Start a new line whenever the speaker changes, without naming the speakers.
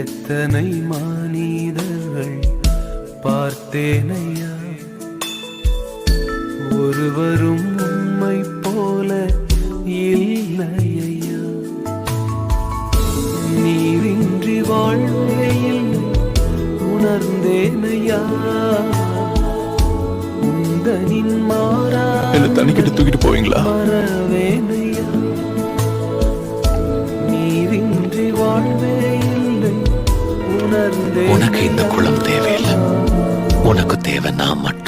எத்தனை மனிதர்கள் பார்த்தேனையா, ஒருவரும் உம்மை போல இல்லையா. நீரின்றி வாழ்வையில் உணர்ந்தேனையா, உந்தனின் மாறா
தண்ணிக்கிட்டு தூக்கிட்டு போவீங்களா?
மறவேனையா, நீரின்றி வாழ்வே இல்லை உணர்ந்தே.
உனக்கு இந்த குளம் தேவையில்லை, உனக்கு தேவை நான் மட்டும்.